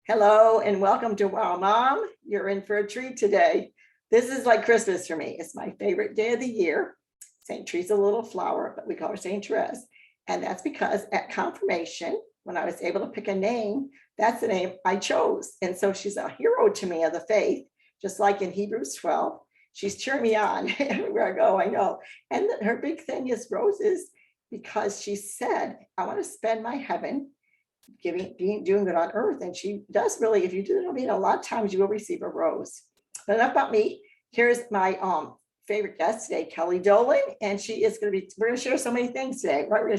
Hello and welcome to Wow Mom. You're in for a treat today. This is like Christmas for me. It's my favorite day of the year. St. Teresa, little flower, but we call her St. Therese. And that's because at confirmation, when I was able to pick a name, that's the name I chose. And so she's a hero to me of the faith, just like in Hebrews 12. She's cheering me on everywhere I go, I know. And her big thing is Rose is because she said, I want to spend my heaven doing good on earth. And she does really, if you do it, a lot of times you will receive a rose. But enough about me. Here's my favorite guest today, Kelly Dolan. And she is going to be, we're going to share so many things today, right? We're going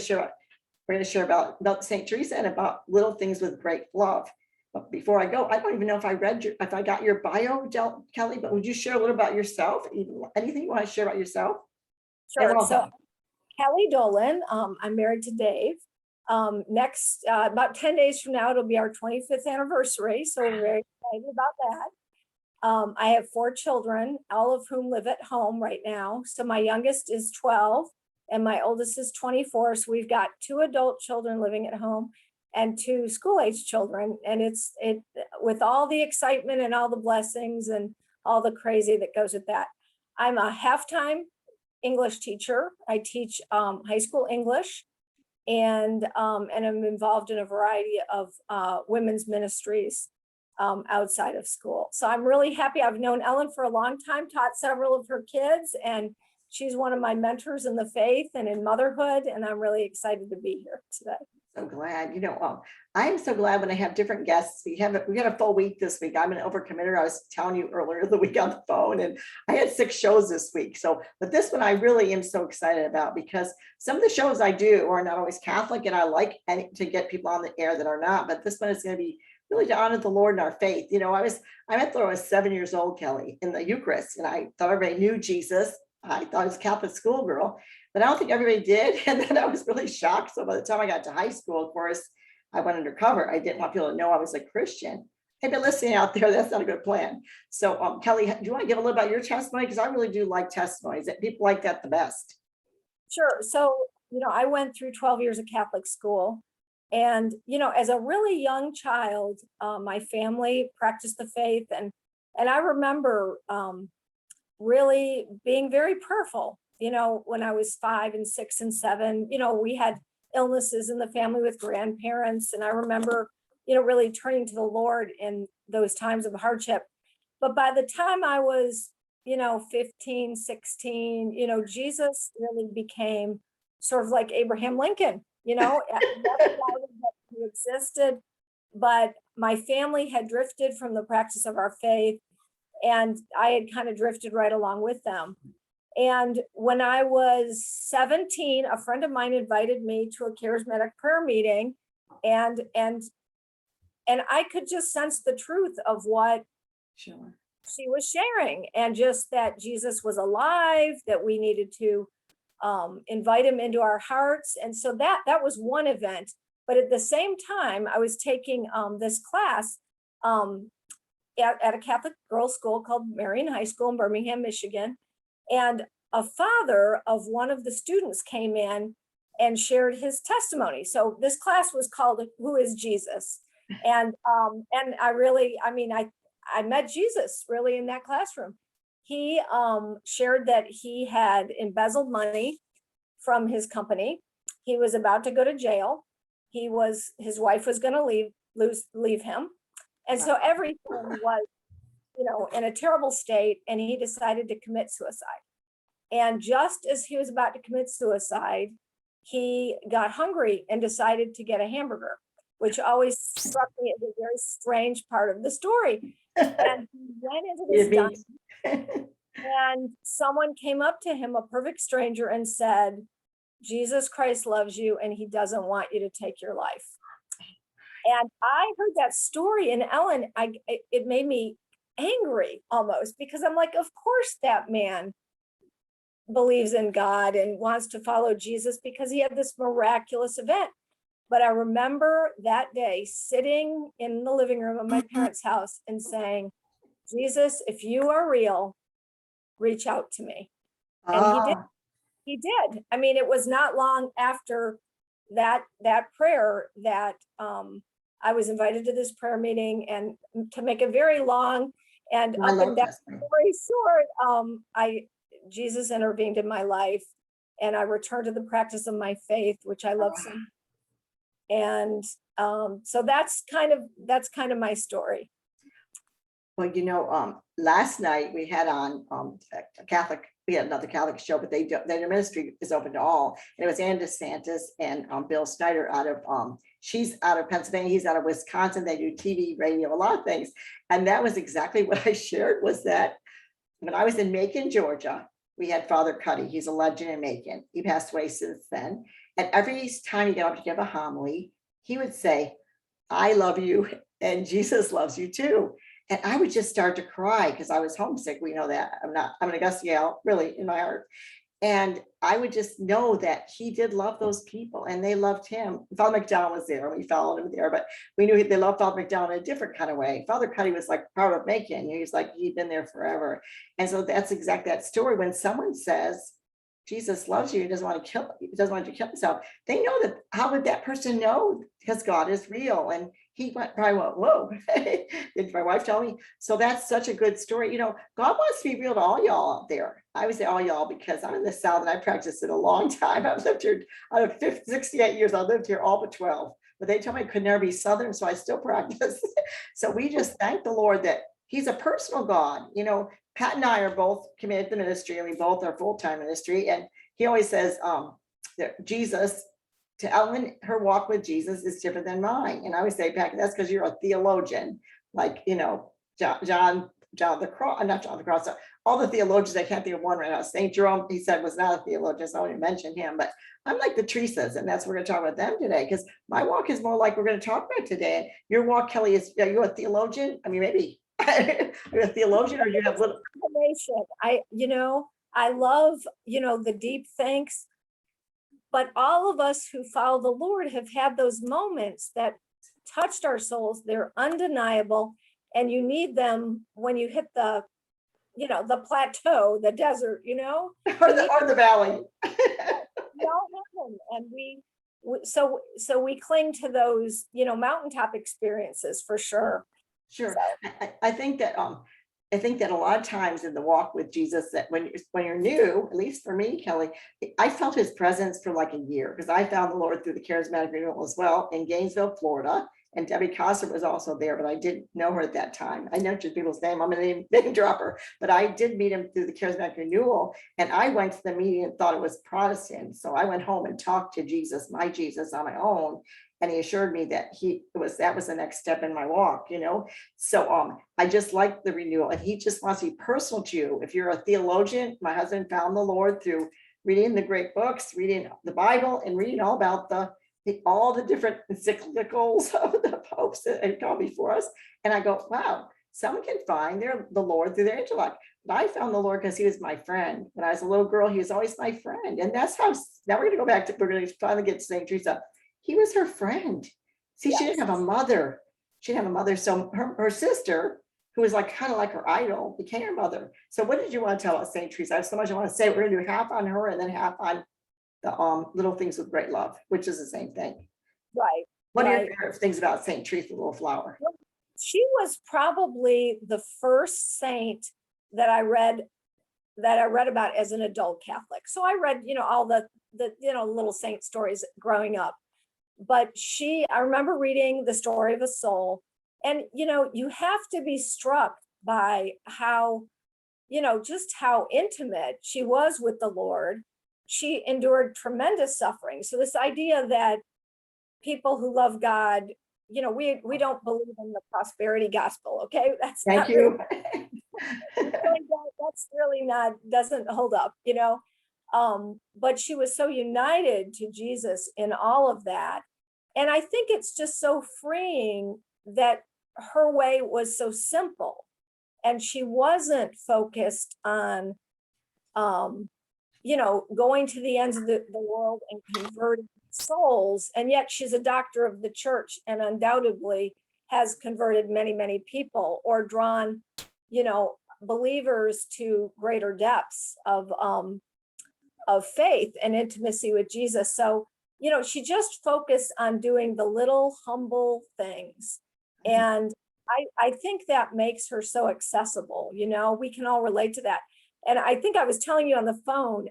to share about St. Teresa and about little things with great love. But before I go, I don't even know if I got your bio, Kelly, but would you share a little about yourself? Anything you want to share about yourself? Sure. So Kelly Dolan, I'm married to Dave. Next, about 10 days from now, it'll be our 25th anniversary. So we're very excited about that. I have 4 children, all of whom live at home right now. So my youngest is 12 and my oldest is 24. So we've got 2 adult children living at home and 2 school-age children. And it's with all the excitement and all the blessings and all the crazy that goes with that. I'm a half-time English teacher. I teach high school English. And I'm involved in a variety of women's ministries outside of school. So I'm really happy. I've known Ellen for a long time, taught several of her kids, and she's one of my mentors in the faith and in motherhood. And I'm really excited to be here today. So glad, I'm so glad when I have different guests. We got a full week this week. I'm an overcommitter. I was telling you earlier the week on the phone, and I had 6 shows this week. So, but this one I really am so excited about because some of the shows I do are not always Catholic, and I like to get people on the air that are not. But this one is going to be really to honor the Lord and our faith. I met when I was 7 years old, Kelly, in the Eucharist, and I thought everybody knew Jesus. I thought I was a Catholic schoolgirl, but I don't think everybody did. And then I was really shocked. So by the time I got to high school, of course, I went undercover. I didn't want people to know I was a Christian. Hey, but listening out there, that's not a good plan. So Kelly, do you want to give a little about your testimony? Because I really do like testimonies. People like that the best. Sure. So, I went through 12 years of Catholic school. And, as a really young child, my family practiced the faith. And I remember really being very prayerful, when I was 5 and 6 and 7. We had illnesses in the family with grandparents. And I remember, really turning to the Lord in those times of hardship. But by the time I was, 15, 16, Jesus really became sort of like Abraham Lincoln, he existed, but my family had drifted from the practice of our faith. And I had kind of drifted right along with them. And when I was 17, a friend of mine invited me to a charismatic prayer meeting, and I could just sense the truth of what she was sharing, and just that Jesus was alive, that we needed to invite him into our hearts. And so that was one event. But at the same time, I was taking this class at a Catholic girls' school called Marian High School in Birmingham, Michigan. And a father of one of the students came in and shared his testimony. So this class was called Who is Jesus? And I met Jesus really in that classroom. He shared that he had embezzled money from his company. He was about to go to jail. His wife was going to leave him. And so everything was, in a terrible state, and he decided to commit suicide. And just as he was about to commit suicide, he got hungry and decided to get a hamburger, which always struck me as a very strange part of the story. And he went into this diner, and someone came up to him, a perfect stranger, and said, Jesus Christ loves you, and he doesn't want you to take your life. And I heard that story, and Ellen, it made me angry almost, because I'm like, of course that man believes in God and wants to follow Jesus because he had this miraculous event. But I remember that day sitting in the living room of my parents' house and saying, Jesus, if you are real, reach out to me. And he did. He did. I mean, it was not long after that prayer that I was invited to this prayer meeting, and to make a very long and I up love and down testimony. story short, Jesus intervened in my life, and I returned to the practice of my faith, which I love so much. And so that's kind of my story. Well, last night we had on a Catholic, we had another Catholic show, but their ministry is open to all. And it was Ann DeSantis and Bill Snyder out of, she's out of Pennsylvania, he's out of Wisconsin. They do TV, radio, a lot of things. And that was exactly what I shared, was that when I was in Macon, Georgia, we had Father Cuddy. He's a legend in Macon. He passed away since then. And every time he got up to give a homily, he would say, I love you and Jesus loves you too. And I would just start to cry because I was homesick. We know that. I'm an Augusta Yale, really, in my heart. And I would just know that he did love those people and they loved him. Father McDowell was there. We followed him there, but we knew they loved Father McDowell in a different kind of way. Father Cuddy was like proud of Macon. He's like, he'd been there forever. And so that's exactly that story. When someone says, Jesus loves you, he doesn't want to kill you, he doesn't want you to kill himself, they know that. How would that person know? Because God is real. And he probably went, whoa, did my wife tell me? So that's such a good story. God wants to be real to all y'all out there. I would say all y'all because I'm in the South and I practiced it a long time. I've lived here out of 68 years. I lived here all but 12, but they told me I could never be Southern, so I still practice. So we just thank the Lord that he's a personal God. Pat and I are both committed to ministry, and we both are full-time ministry. And he always says, that Jesus, to Ellen, her walk with Jesus is different than mine. And I always say, Pat, that's because you're a theologian, like, John the Cross, not John the Cross, all the theologians. I can't think of one right now. St. Jerome, he said, was not a theologian, so I won't mention him. But I'm like the Teresas, and that's what we're going to talk about them today, because my walk is more like we're going to talk about today. Your walk, Kelly, are you a theologian? I mean, maybe. Are you a theologian, or you have little information? I love, the deep thanks, but all of us who follow the Lord have had those moments that touched our souls. They're undeniable, and you need them when you hit the plateau, the desert, or the valley. And so we cling to those, mountaintop experiences for sure. Sure. I think that a lot of times in the walk with Jesus, that when you're new, at least for me, Kelly, I felt his presence for like a year, because I found the Lord through the charismatic renewal as well in Gainesville, Florida. And Debbie Coster was also there, but I didn't know her at that time. I know people's name. I'm a name dropper, but I did meet him through the charismatic renewal. And I went to the meeting and thought it was Protestant. So I went home and talked to Jesus, my Jesus, on my own. And he assured me that that was the next step in my walk, So I just like the renewal, and he just wants to be personal to you. If you're a theologian, my husband found the Lord through reading the great books, reading the Bible, and reading all about all the different encyclicals of the popes that had gone before us. And I go, wow, someone can find the Lord through their intellect. But I found the Lord because he was my friend. When I was a little girl, he was always my friend. And that's how, now we're going to go back we're going to finally get to St. Teresa. He was her friend. See, yes. She didn't have a mother. She didn't have a mother. So her sister, who was like kind of like her idol, became her mother. So what did you want to tell us, St. Teresa? I have so much I want to say. We're going to do half on her and then half on the Little Things with Great Love, which is the same thing. Right. What are your favorite things about St. Teresa, the little flower? She was probably the first saint that I read about as an adult Catholic. So I read, all the little saint stories growing up. But I remember reading The Story of a Soul, and, you have to be struck by how, just how intimate she was with the Lord. She endured tremendous suffering. So this idea that people who love God, we don't believe in the prosperity gospel. Okay. Thank you. That's really doesn't hold up, but she was so united to Jesus in all of that. And I think it's just so freeing that her way was so simple, and she wasn't focused on, going to the ends of the world and converting souls. And yet she's a doctor of the church, and undoubtedly has converted many, many people, or drawn, believers to greater depths of faith and intimacy with Jesus. So, she just focused on doing the little humble things. And I think that makes her so accessible. We can all relate to that. And I think I was telling you on the phone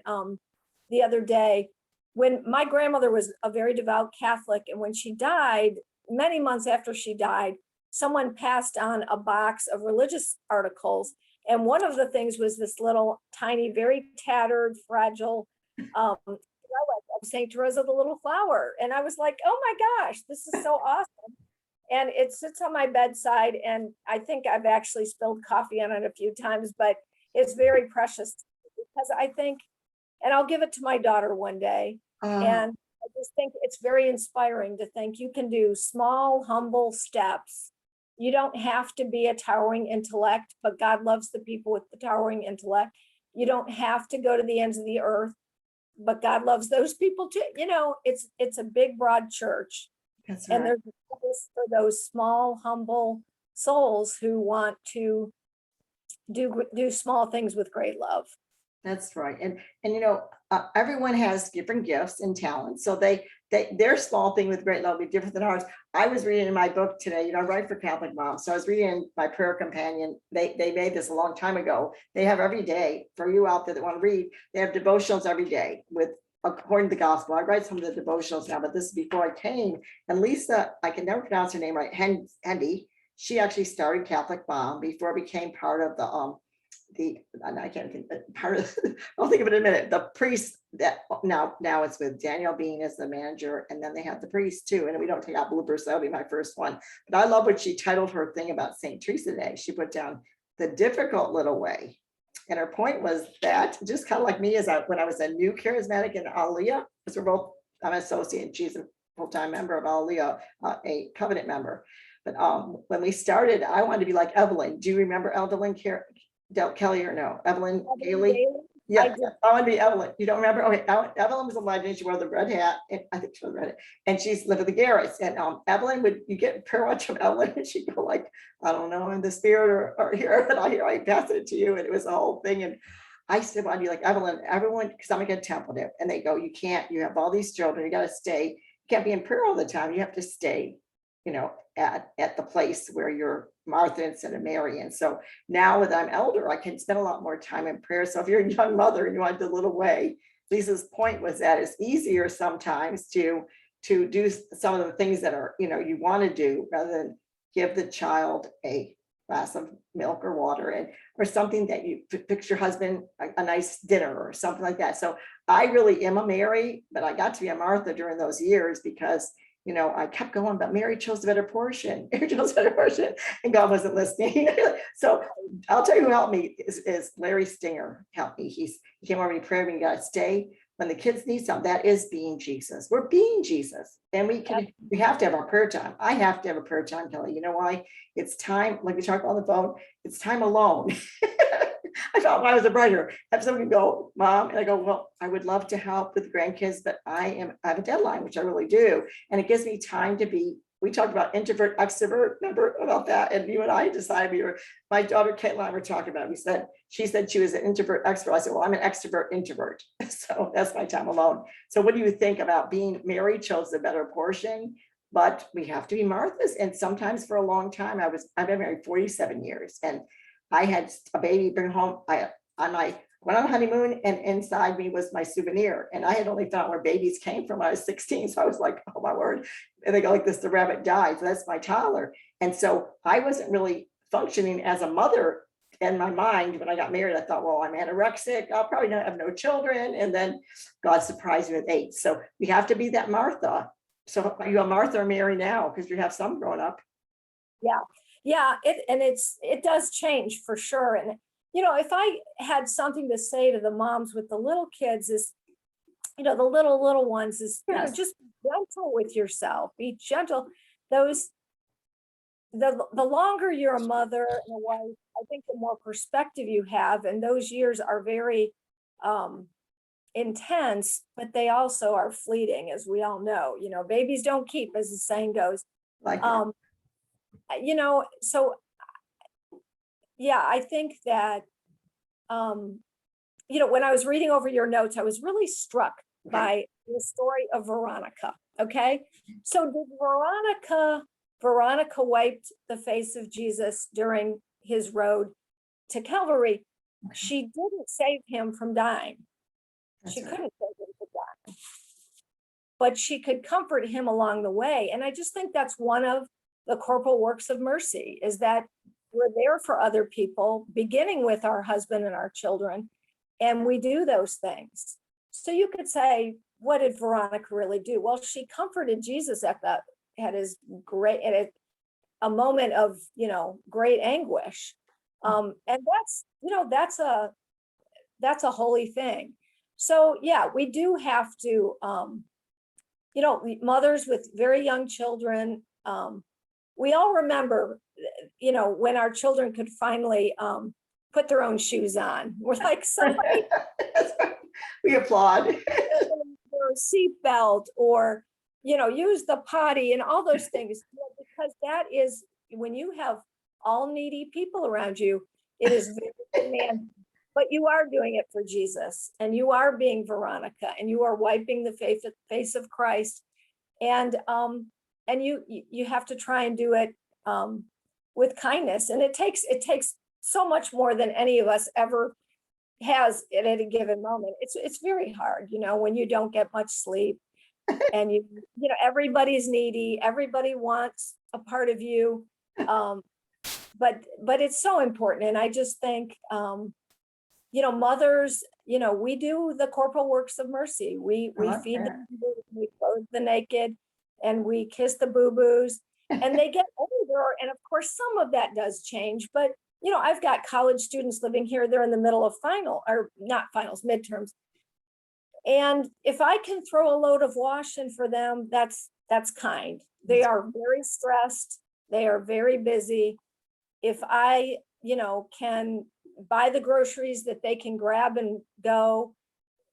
the other day, when my grandmother was a very devout Catholic, and when she died, many months after she died, someone passed on a box of religious articles. And one of the things was this little tiny, very tattered, fragile relic of St. Teresa, the little flower. And I was like, oh my gosh, this is so awesome. And it sits on my bedside. And I think I've actually spilled coffee on it a few times, but it's very precious because I think, and I'll give it to my daughter one day. And I just think it's very inspiring to think you can do small, humble steps. You don't have to be a towering intellect, but God loves the people with the towering intellect. You don't have to go to the ends of the earth, but God loves those people too. It's a big, broad church. That's And right. there's a place for those small, humble souls who want to do small things with great love. That's right. And everyone has different gifts and talents. So their small thing with great love will be different than ours. I was reading in my book today, I write for Catholic moms. So I was reading my prayer companion. They made this a long time ago. They have every day for you out there that want to read. They have devotionals every day with according to the gospel. I write some of the devotionals now, but this is before I came. And Lisa, I can never pronounce her name right, Hendy. She actually started Catholic Mom before it became part of I can't think part of I'll think of it in a minute. The priest that now it's with Daniel Bean as the manager, and then they have the priest too. And we don't take out bloopers, so that'll be my first one. But I love what she titled her thing about St. Teresa Day. She put down the difficult little way. And her point was that just kind of like me, when I was a new charismatic in Alleluia, because I'm an associate and she's a full-time member of Alleluia, a covenant member. But when we started, I wanted to be like Evelyn. Do you remember Evelyn Kelley or no? Evelyn Gailey? Yeah, I want to be Evelyn. You don't remember? Okay, Evelyn was a legend. She wore the red hat, and I think she was red hat, and she's lived with the Garretts. And Evelyn you get prayer watch from Evelyn, and she'd go like, I don't know, in the spirit or here, but I pass it to you, and it was the whole thing. And I said, well, I'd be like Evelyn, everyone, because I'm gonna get temple there, and they go, you can't. You have all these children. You got to stay. You can't be in prayer all the time. You have to stay, at the place where you're Martha instead of Mary. And so now that I'm elder, I can spend a lot more time in prayer. So if you're a young mother and you want to do a little way, Lisa's point was that it's easier sometimes to do some of the things that are, you want to do rather than give the child a glass of milk or water or something that you fix your husband a nice dinner or something like that. So I really am a Mary, but I got to be a Martha during those years because I kept going, but Mary chose the better portion. Mary chose the better portion, and God wasn't listening. So I'll tell you who helped me is Larry Stinger helped me. He came over to prayer and you got to stay when the kids need something. That is being Jesus. We're being Jesus, and we have to have our prayer time. I have to have a prayer time, Kelly. You know why? It's time, like we talked on the phone. It's time alone. I thought when I was a writer, have somebody go, Mom, and I go, well, I would love to help with the grandkids, but I have a deadline, which I really do. And it gives me time to be, we talked about introvert, extrovert, remember about that? And you and I decided my daughter, Kate and I were talking about it. She said she was an introvert, extrovert. I said, well, I'm an extrovert, introvert. So that's my time alone. So what do you think about being married? Chose the better portion, but we have to be Marthas. And sometimes for a long time, I've been married 47 years, and I had a baby bring home. I went on a honeymoon, and inside me was my souvenir. And I had only found where babies came from when I was 16. So I was like, oh my word. And they go like this, the rabbit died. So that's my toddler. And so I wasn't really functioning as a mother in my mind. When I got married, I thought, well, I'm anorexic. I'll probably not have no children. And then God surprised me with 8. So we have to be that Martha. So are you a Martha or Mary now? Because you have some growing up. Yeah, it does change for sure. And if I had something to say to the moms with the little kids is, the little ones is, just be gentle with yourself. Be gentle. The longer you're a mother and a wife, I think the more perspective you have, and those years are very intense, but they also are fleeting, as we all know. Babies don't keep, as the saying goes. So yeah, I think that when I was reading over your notes, I was really struck by the story of Veronica. Okay. So did Veronica wiped the face of Jesus during his road to Calvary. She didn't save him from dying. That's She right. couldn't save him from dying, but she could comfort him along the way. And I just think that's one of the corporal works of mercy, is that we're there for other people, beginning with our husband and our children, and we do those things. So you could say, what did Veronica really do? Well, she comforted Jesus at his great, at a moment of, great anguish. And that's a holy thing. So yeah, we do have to, mothers with very young children, we all remember, when our children could finally put their own shoes on. We're like, somebody We applaud. or a seatbelt, or use the potty and all those things, because that is, when you have all needy people around you, it is very demanding. But you are doing it for Jesus, and you are being Veronica, and you are wiping the face of Christ, and you have to try and do it with kindness, and it takes so much more than any of us ever has at a given moment. It's very hard, when you don't get much sleep, and everybody's needy, everybody wants a part of you, but it's so important. And I just think mothers, we do the corporal works of mercy. We feed the hungry, we clothe the naked, and we kiss the boo-boos, and they get older, and of course some of that does change, but I've got college students living here. They're in the middle of midterms. And if I can throw a load of wash in for them, that's kind. They are very stressed. They are very busy. If I, can buy the groceries that they can grab and go,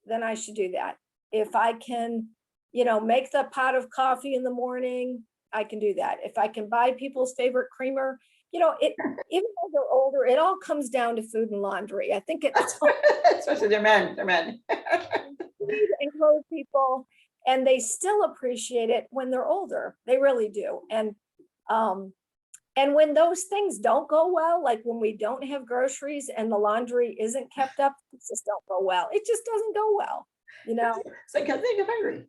then I should do that. If I can, make the pot of coffee in the morning, I can do that. If I can buy people's favorite creamer, even though they're older, it all comes down to food and laundry. I think it's Especially they're men. feed and clothe people, and they still appreciate it when they're older. They really do. And when those things don't go well, like when we don't have groceries and the laundry isn't kept up, it just don't go well. It just doesn't go well, It's like, I think I'm hungry.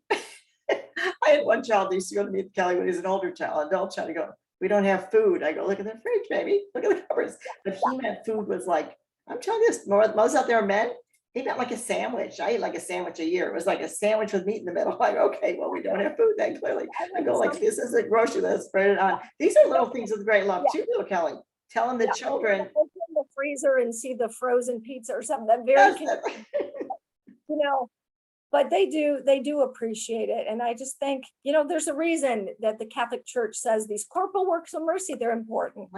I had one child that used to go to meet Kelly when he was an older child, adult child. I go, we don't have food. I go, look at the fridge, baby. Look at the cupboards. But he meant food was like, I'm telling you this, most out there are men. He meant like a sandwich. I eat like a sandwich a year. It was like a sandwich with meat in the middle. Like, okay, well, we don't have food then, clearly. I go like, this is a grocery list, spread it on. These are little things with great love too, little Kelly. Telling the children. Open the freezer and see the frozen pizza or something. That very, yes, but they do appreciate it. And I just think, there's a reason that the Catholic Church says these corporal works of mercy, they're important,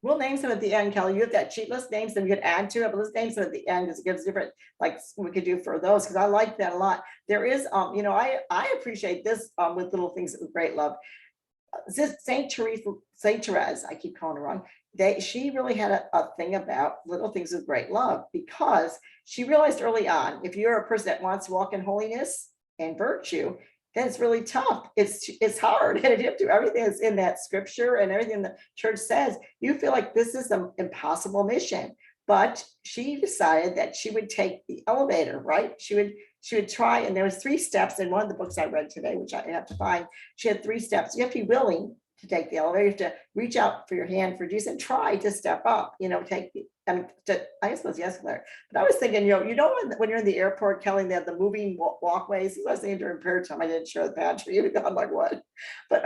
We'll name some at the end, Kelly. You have that cheat list, names them, you could add to it, but let's name some at the end because it gives different, like we could do for those, because I like that a lot. There is, I appreciate this with little things with great love. St Therese, I keep calling her wrong. She really had a thing about little things with great love, because she realized early on, if you're a person that wants to walk in holiness and virtue, then it's really tough. It's hard, and if you have to do everything that's in that scripture and everything the church says, you feel like this is an impossible mission. But she decided that she would take the elevator, right? She would try, and there was 3 steps in one of the books I read today, which I have to find. She had 3 steps. You have to be willing to take the elevator. You have to reach out for your hand for Jesus and try to step up, take the, I guess it was the escalator. But I was thinking, when you're in the airport, Kelly, they have the moving walkways. I was thinking during prayer time, I didn't share the pantry. I'm like, what? But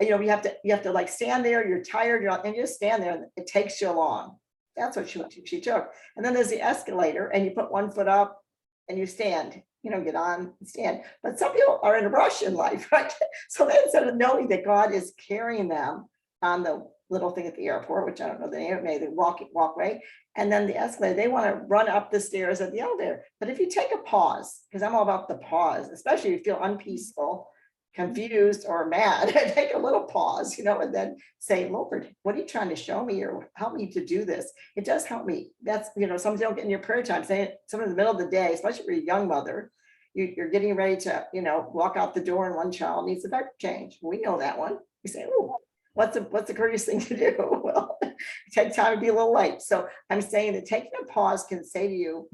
you have to like stand there, you're tired, and you just stand there, and it takes you along. That's what she took. And then there's the escalator, and you put one foot up and you stand, get on and stand. But some people are in a rush in life, right? So instead of knowing that God is carrying them on the little thing at the airport, which I don't know the name of, maybe the walkway, and then the escalator, they want to run up the stairs at the elevator. But if you take a pause, because I'm all about the pause, especially if you feel unpeaceful, confused, or mad, take a little pause, and then say, Lord, what are you trying to show me, or help me to do this? It does help me. That's, some don't get in your prayer time, say someone in the middle of the day, especially if you're a young mother, you're getting ready to, walk out the door and one child needs a diaper change. We know that one. We say, oh, what's the courteous thing to do? Well, take time to be a little late. So I'm saying that taking a pause can say to you,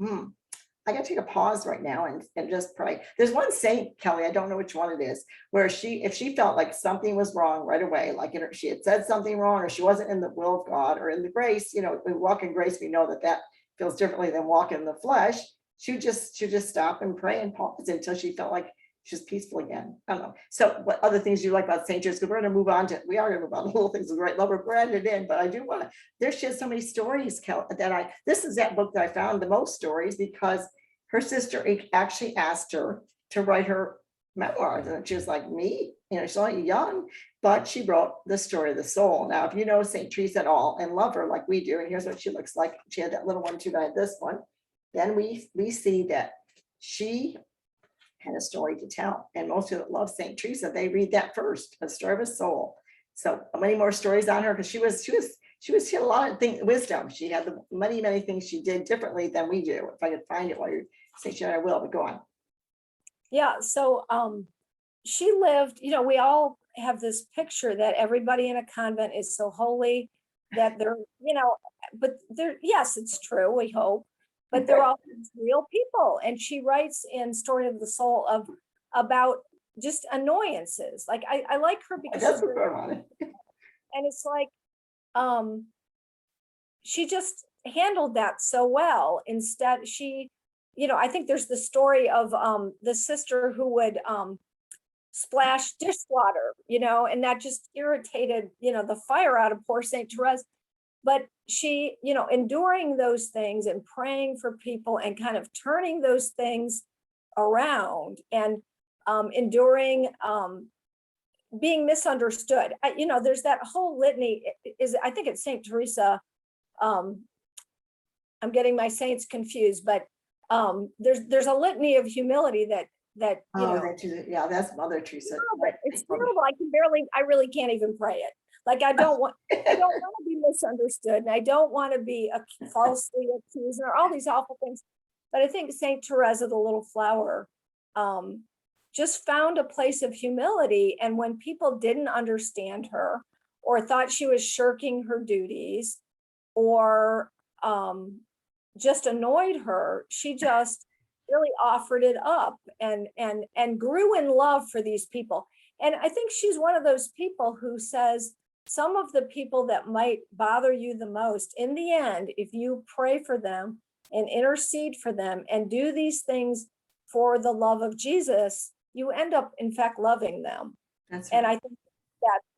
I gotta take a pause right now and just pray. There's one saint, Kelly, I don't know which one it is, where if she felt like something was wrong right away, like she had said something wrong, or she wasn't in the will of God or in the grace, we walk in grace, we know that feels differently than walking in the flesh. She would just stop and pray and pause until she felt like she's peaceful again. I don't know. So what other things do you like about St. Therese? Because we are going to move on to little things with great love. We're branded in, but I do want to, she has so many stories, Kelly, this is that book that I found the most stories, because her sister actually asked her to write her memoirs. And she was like, me? She's only young, but she wrote the story of the soul. Now, if you know St. Teresa at all and love her like we do, and here's what she looks like. She had that little one too, but I had this one. Then we see that she had a story to tell. And most people that love St. Teresa, they read that first, a story of a soul. So many more stories on her, because she had a lot of wisdom. She had many things she did differently than we do. If I could find it while you're saying, I will, but go on. Yeah, so she lived, we all have this picture that everybody in a convent is so holy that they're, but they're, yes, it's true, we hope, but they're all real people. And she writes in Story of the Soul about just annoyances. Like I like her because That's what I wanted. And it's like she just handled that so well. Instead, she, I think there's the story of the sister who would splash dishwater, and that just irritated, the fire out of poor St. Therese. But she, enduring those things and praying for people and kind of turning those things around and enduring being misunderstood. There's that whole litany I think it's St. Teresa. I'm getting my saints confused, but there's a litany of humility that that's Mother Teresa. But it's terrible. I really can't even pray it. Like I don't want to be misunderstood, and I don't want to be falsely accused, or all these awful things. But I think St. Therese of the Little Flower just found a place of humility. And when people didn't understand her or thought she was shirking her duties or just annoyed her, she just really offered it up and grew in love for these people. And I think she's one of those people who says, some of the people that might bother you the most, in the end, if you pray for them and intercede for them and do these things for the love of Jesus, you end up, in fact, loving them. That's right. And I think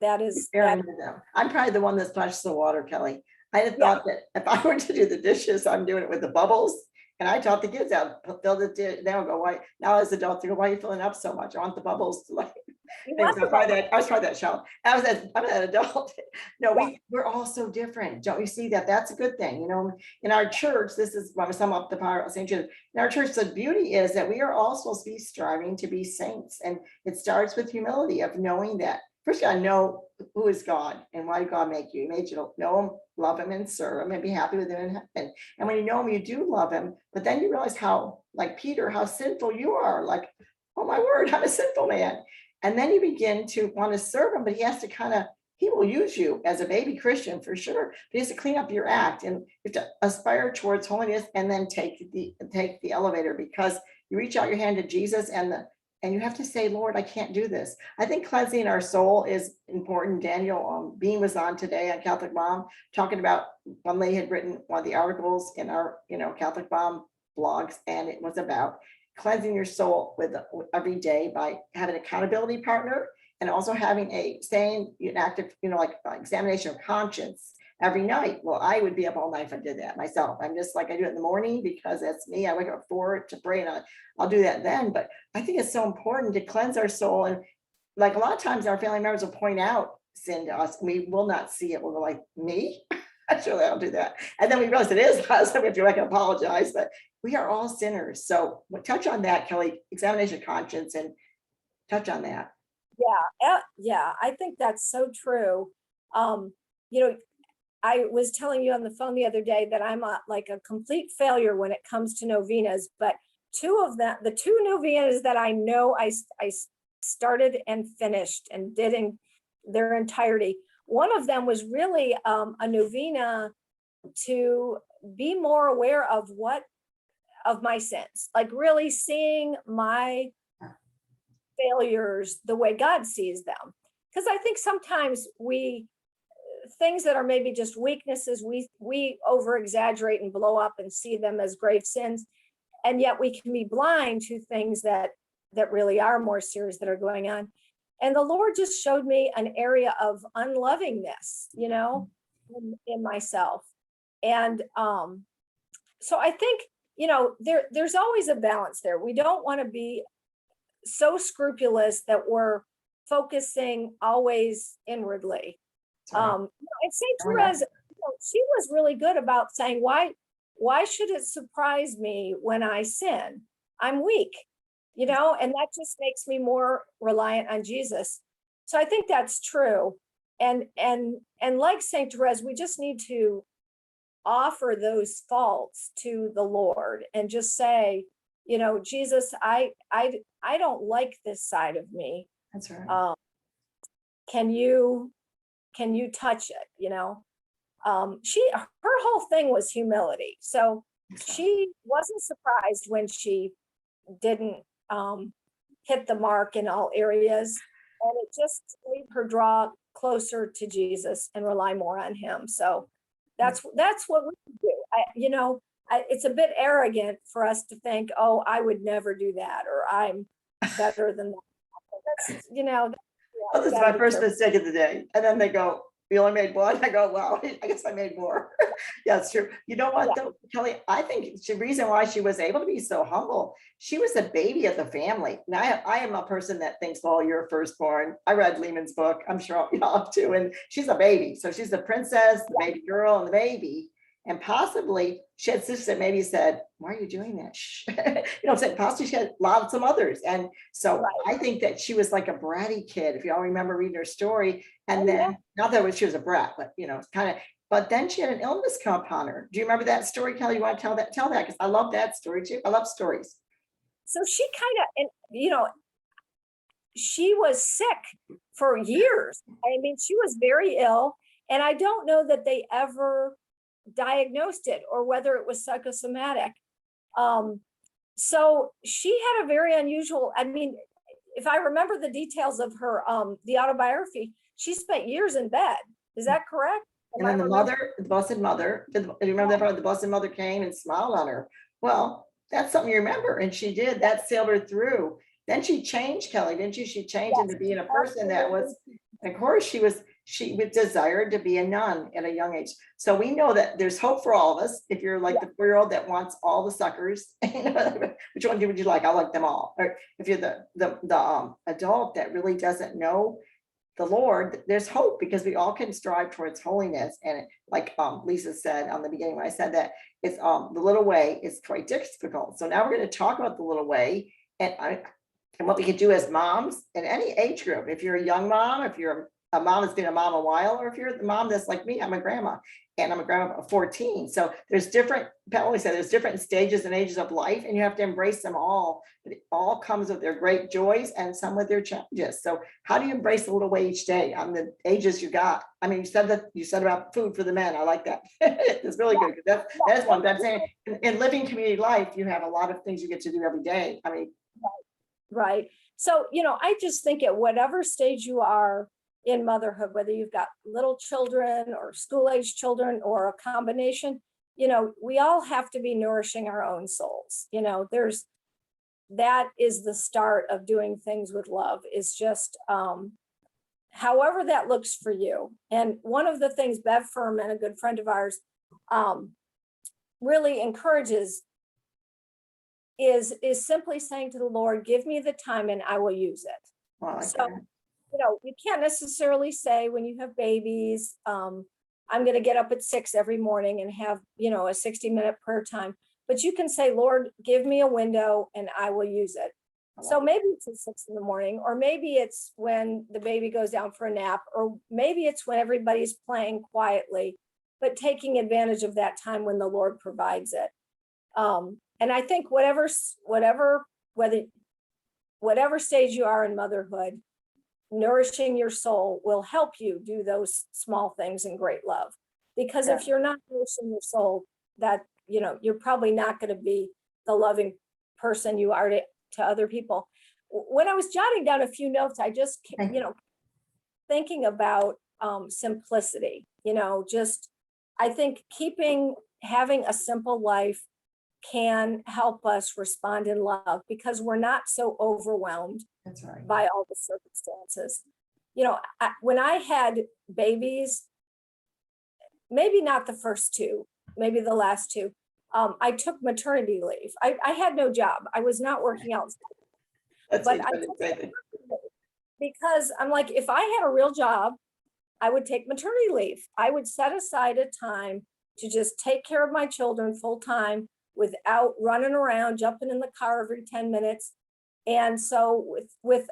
that is. I'm probably the one that splashes the water, Kelly. I had thought that if I were to do the dishes, I'm doing it with the bubbles. And I taught the kids out, fill the dish. They'll go, why? Now as adults, they go, why are you filling up so much? I want the bubbles to like. I was probably that child. I'm an adult. No, we're all so different. Don't you see that? That's a good thing. In our church, this is when I sum up the power of St. Jude. In our church, the beauty is that we are all supposed to be striving to be saints. And it starts with humility of knowing that first you gotta know who is God and why did God make you. He made you to know him, love him, and serve him and be happy with him in heaven. And when you know him, you do love him, but then you realize how, like Peter, how sinful you are. Like, oh my word, I'm a sinful man. And then you begin to want to serve him, but he has to he will use you as a baby Christian for sure. But he has to clean up your act and you have to aspire towards holiness and then take the elevator, because you reach out your hand to Jesus and you have to say, Lord, I can't do this. I think cleansing our soul is important. Daniel Bean was on today on Catholic Mom talking about, one lady had written one of the articles in our Catholic Mom blogs, and it was about cleansing your soul with every day by having an accountability partner and also having an active, like examination of conscience every night. Well, I would be up all night if I did that myself. I'm just like, I do it in the morning because that's me. I wake up at 4 to pray, and I'll do that then. But I think it's so important to cleanse our soul. And like a lot of times our family members will point out sin to us. We will not see it. We'll go like, me? Surely I'll do that. And then we realize it is us. We have to apologize, but we are all sinners. So touch on that, Kelly, examination of conscience, and touch on that. Yeah, I think that's so true. I was telling you on the phone the other day that I'm like a complete failure when it comes to novenas, but two of them, the two novenas that I know I started and finished and did in their entirety. One of them was really a novena to be more aware of my sins, like really seeing my failures the way God sees them. Because I think sometimes things that are maybe just weaknesses, we over exaggerate and blow up and see them as grave sins. And yet we can be blind to things that really are more serious that are going on. And the Lord just showed me an area of unlovingness, in myself. And so I think, there's always a balance there. We don't want to be so scrupulous that we're focusing always inwardly. And St. Therese, she was really good about saying, why should it surprise me when I sin? I'm weak, and that just makes me more reliant on Jesus. So I think that's true. And like St. Therese, we just need to offer those faults to the Lord and just say, Jesus, I don't like this side of me. That's right. Can you touch it? Her whole thing was humility. So she wasn't surprised when she didn't hit the mark in all areas. And it just made her draw closer to Jesus and rely more on him. So that's what we do. It's a bit arrogant for us to think, oh, I would never do that, or I'm better than that. Well, this is my first mistake of the day. And then they go, you only made one? I go, well, I guess I made more. Yeah, it's true. You know what, though, Kelly, I think the reason why she was able to be so humble, she was the baby of the family. Now, I am a person that thinks, well, you're firstborn. I read Lehman's book. I'm sure y'all have too. And she's a baby. So she's the princess, the baby girl, and the baby. And possibly she had sisters that maybe said, why are you doing that? Shh. Possibly she had some others. And so I think that she was like a bratty kid, if y'all remember reading her story. And then, not that she was a brat, but but then she had an illness come upon her. Do you remember that story, Kelly? You want to tell that? Because I love that story too. I love stories. So she she was sick for years. I mean, she was very ill. And I don't know that they ever diagnosed it or whether it was psychosomatic. So she had a very unusual, if I remember the details of her, the autobiography, she spent years in bed. Is that correct? And then the Blessed Mother, do you remember that part? The Blessed Mother came and smiled on her. Well, that's something you remember. And she did, that sailed her through. Then she changed, Kelly, didn't she? She changed into being a person that was, of course, she desired to be a nun at a young age. So we know that there's hope for all of us. If you're like the 4-year-old that wants all the suckers, which one would you like? I like them all. Or if you're the adult that really doesn't know the Lord, there's hope, because we all can strive towards holiness. And like Lisa said on the beginning, when I said that, it's the little way is quite difficult. So now we're going to talk about the little way and what we can do as moms in any age group. If you're a young mom, if you're a mom that's been a mom a while, or if you're the mom that's like me, I'm a grandma, and I'm a grandma of 14. So there's different, Pat always said, there's different stages and ages of life, and you have to embrace them all. But it all comes with their great joys and some with their challenges. So how do you embrace a little way each day on the ages you got? I mean, you said about food for the men. I like that. It's really good. That is one. But I'm saying in living community life, you have a lot of things you get to do every day. I mean, right. So, I just think at whatever stage you are in motherhood, whether you've got little children or school-age children or a combination, we all have to be nourishing our own souls. That is the start of doing things with love, is just however that looks for you. And one of the things Bev Furman, a good friend of ours, really encourages is simply saying to the Lord, give me the time and I will use it. well, like So, that. you can't necessarily say when you have babies, I'm going to get up at 6 every morning and have, a 60-minute prayer time. But you can say, Lord, give me a window and I will use it. So maybe it's at 6 in the morning, or maybe it's when the baby goes down for a nap, or maybe it's when everybody's playing quietly, but taking advantage of that time when the Lord provides it. And I think whether whatever stage you are in motherhood, nourishing your soul will help you do those small things in great love. Because if you're not nourishing your soul, that, you're probably not going to be the loving person you are to other people. When I was jotting down a few notes, I just, thinking about simplicity, I think having a simple life can help us respond in love because we're not so overwhelmed That's right. by all the circumstances. When I had babies, maybe not the first two, maybe the last two, I took maternity leave. I had no job. I was not working out. That's But because I'm like, if I had a real job, I would take maternity leave. I would set aside a time to just take care of my children full time without running around, jumping in the car every 10 minutes. And so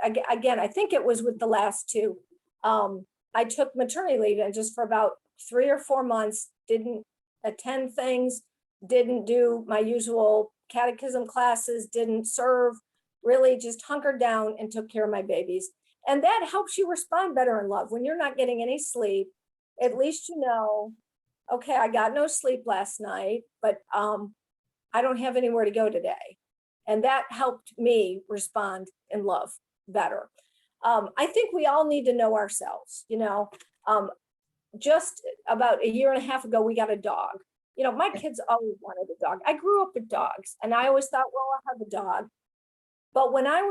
again, I think it was with the last two, I took maternity leave and just for about 3 or 4 months, didn't attend things, didn't do my usual catechism classes, didn't serve, really just hunkered down and took care of my babies. And that helps you respond better in love. When you're not getting any sleep, at least okay, I got no sleep last night, but I don't have anywhere to go today. And that helped me respond in love better. I think we all need to know ourselves, just about 1.5 years ago, we got a dog. My kids always wanted a dog. I grew up with dogs and I always thought, well, I'll have a dog. But when I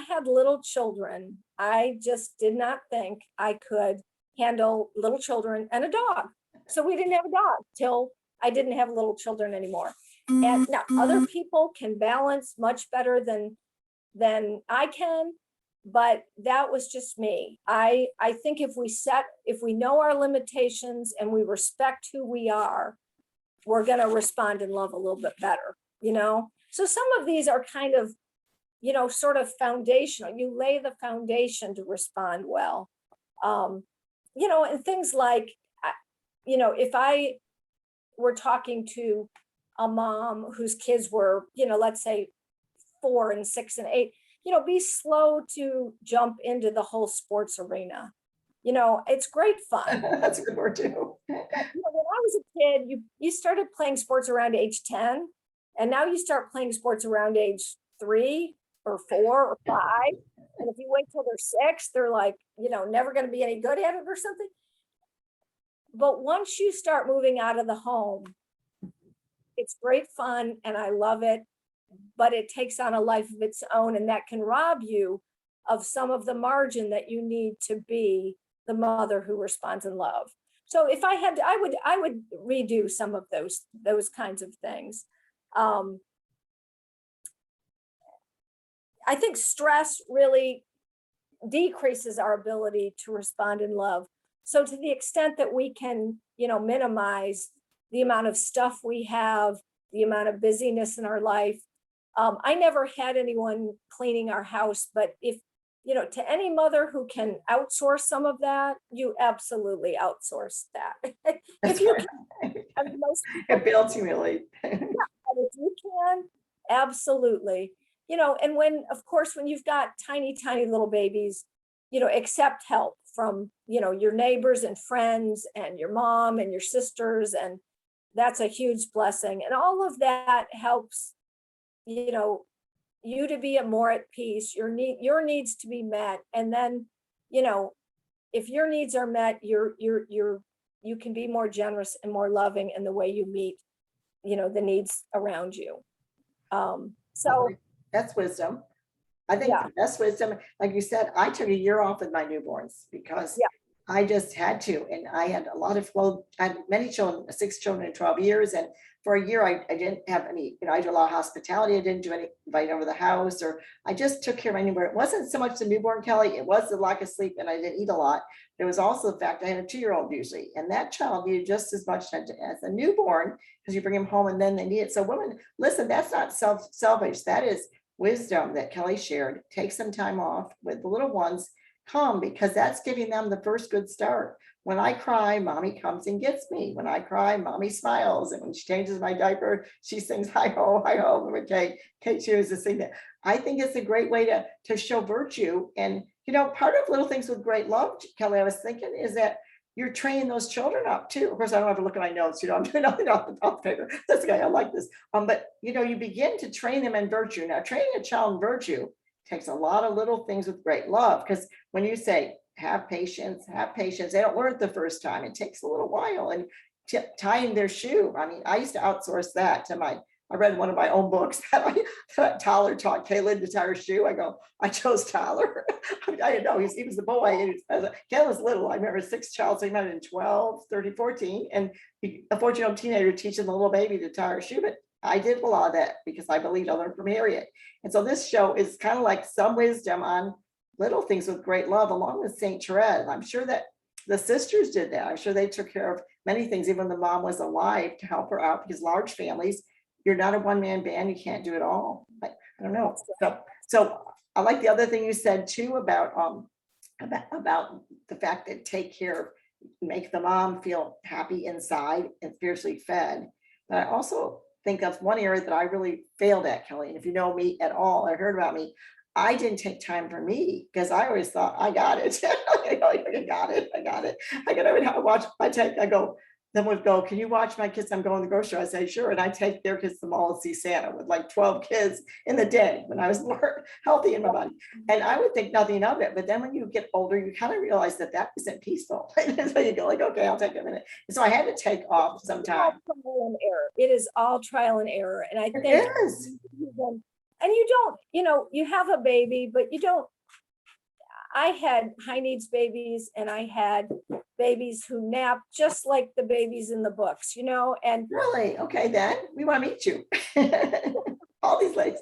had little children, I just did not think I could handle little children and a dog. So we didn't have a dog till I didn't have little children anymore. And now other people can balance much better than I can, but that was just me. I think if we know our limitations and we respect who we are, we're going to respond in love a little bit better, So some of these are kind of, sort of foundational. You lay the foundation to respond well. And things like, if I were talking to a mom whose kids were, let's say 4 and 6 and 8, be slow to jump into the whole sports arena. It's great fun. That's a good word too. When I was a kid, you started playing sports around age 10, and now you start playing sports around age 3 or 4 or 5. And if you wait till they're 6, they're like, never going to be any good at it or something. But once you start moving out of the home, it's great fun and I love it, but it takes on a life of its own, and that can rob you of some of the margin that you need to be the mother who responds in love. So if I had to, I would redo some of those kinds of things. I think stress really decreases our ability to respond in love. So to the extent that we can, minimize the amount of stuff we have, the amount of busyness in our life. I never had anyone cleaning our house, but if, to any mother who can outsource some of that, you absolutely outsource that. If you can, it builds humility. Yeah, and if you can, absolutely. And when you've got tiny, tiny little babies, accept help from, your neighbors and friends and your mom and your sisters. And that's a huge blessing. And all of that helps, you to be more at peace, your needs to be met. And then, if your needs are met, you can be more generous and more loving in the way you meet, the needs around you. So that's wisdom. I think the best wisdom, like you said, I took 1 year off with my newborns because I just had to. And I had I had many children, 6 children in 12 years. And for 1 year, I didn't have any, I did a lot of hospitality. I didn't do any invite over the house, or I just took care of my newborn. It wasn't so much the newborn, Kelly. It was the lack of sleep, and I didn't eat a lot. There was also the fact I had a 2-year-old usually, and that child needed just as much as a newborn because you bring him home and then they need it. So women, listen, that's not selfish. That is wisdom that Kelly shared. Take some time off with the little ones, come, because that's giving them the first good start. when I cry, mommy comes and gets me. When I cry, mommy smiles. And when she changes my diaper, she sings hi ho, hi ho. And when Kate chooses to sing that. I think it's a great way to show virtue. And, part of Little Things with Great Love, Kelly, I was thinking, is that you're training those children up too. Of course, I don't have to look at my notes, I'm doing nothing off the paper. That's okay, I like this. But you begin to train them in virtue. Now, training a child in virtue takes a lot of little things with great love, because when you say have patience, they don't learn it the first time. It takes a little while. And tying their shoe. I mean, I used to outsource that to I read one of my own books that Tyler taught Caleb to tie her shoe. I chose Tyler. I didn't know he was the boy. Caleb was little. I remember 6 child, so he met in 12, 13, 14. And a 14-year-old teenager teaching the little baby to tie her shoe. But I did a lot of that because I believed I learned from Harriet. And so this show is kind of like some wisdom on little things with great love, along with St. Therese. I'm sure that the sisters did that. I'm sure they took care of many things, even when the mom was alive, to help her out, because large families, you're not a one-man band, you can't do it all. I don't know. So I like the other thing you said too about the fact that take care, make the mom feel happy inside and spiritually fed. But I also think of one area that I really failed at, Kelly. And if you know me at all, or heard about me, I didn't take time for me, because I always thought I got it. I got it. I go, then would go, can you watch my kids? I'm going to the grocery store. I say, sure. And I take their kids to the mall to see Santa with like 12 kids in the day when I was more healthy in my body. And I would think nothing of it. But then when you get older, you kind of realize that isn't peaceful. And so you go like, okay, I'll take a minute. And so I had to take off some time. It is all trial and error. And I think it is. And you don't, you have a baby, but you don't. I had high needs babies, and I had babies who nap just like the babies in the books, and really, okay, then we want to meet you. All these ladies.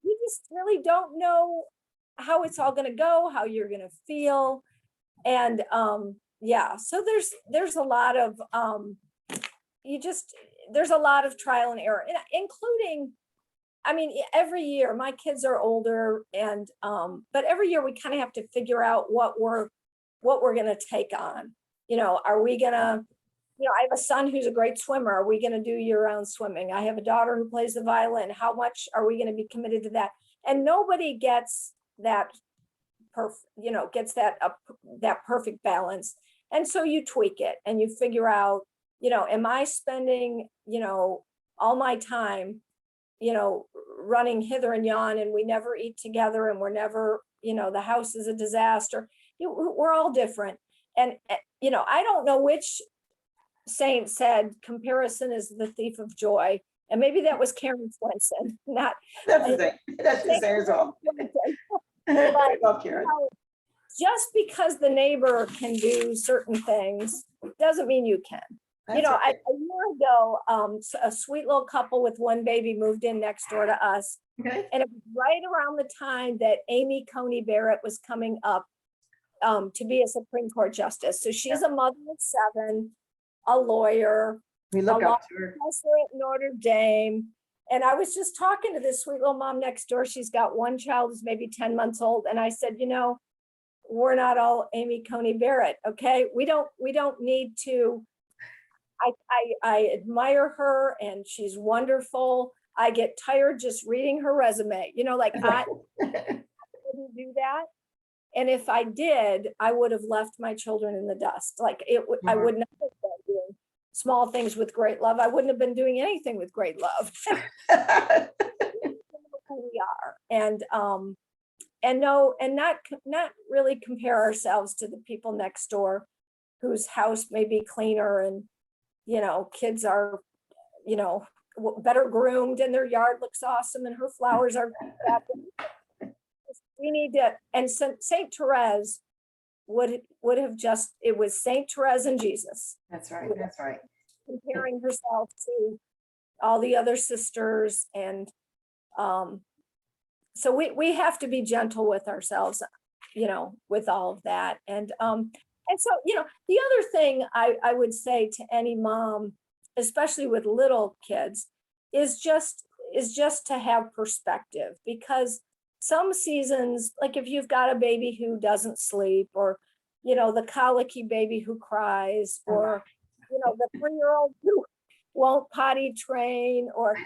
You just really don't know how it's all going to go, how you're going to feel. And so there's a lot of there's a lot of trial and error, including, I mean, every year my kids are older, and but every year we kind of have to figure out what we're going to take on. Are we going to, I have a son who's a great swimmer. Are we going to do year-round swimming? I have a daughter who plays the violin. How much are we going to be committed to that? And nobody gets that that perfect balance. And so you tweak it and you figure out, am I spending, all my time, running hither and yon, and we never eat together, and we're never, the house is a disaster. We're all different. And, I don't know which saint said comparison is the thief of joy. And maybe that was Karen Swenson, not. That's the thing. That's the same as well. I love Karen. Just because the neighbor can do certain things doesn't mean you can. That's right. A year ago, a sweet little couple with one baby moved in next door to us. Okay. And it was right around the time that Amy Coney Barrett was coming up to be a Supreme Court justice. So she's a mother of 7, a lawyer, We look up to her. professor at Notre Dame. And I was just talking to this sweet little mom next door. She's got one child who's maybe 10 months old. And I said, we're not all Amy Coney Barrett. Okay. We don't need to. I admire her, and she's wonderful. I get tired just reading her resume, I wouldn't do that. And if I did, I would have left my children in the dust. I would not have been doing small things with great love. I wouldn't have been doing anything with great love. Who we are. And not really compare ourselves to the people next door whose house may be cleaner, and kids are better groomed, and their yard looks awesome, and her flowers are we need to. And St. Therese would have just, it was St. Therese and Jesus. That's right. Comparing herself to all the other sisters. And so we have to be gentle with ourselves, with all of that. And so, the other thing I would say to any mom, especially with little kids, is just to have perspective, because some seasons, like if you've got a baby who doesn't sleep, or the colicky baby who cries, or, the 3-year-old who won't potty train, or,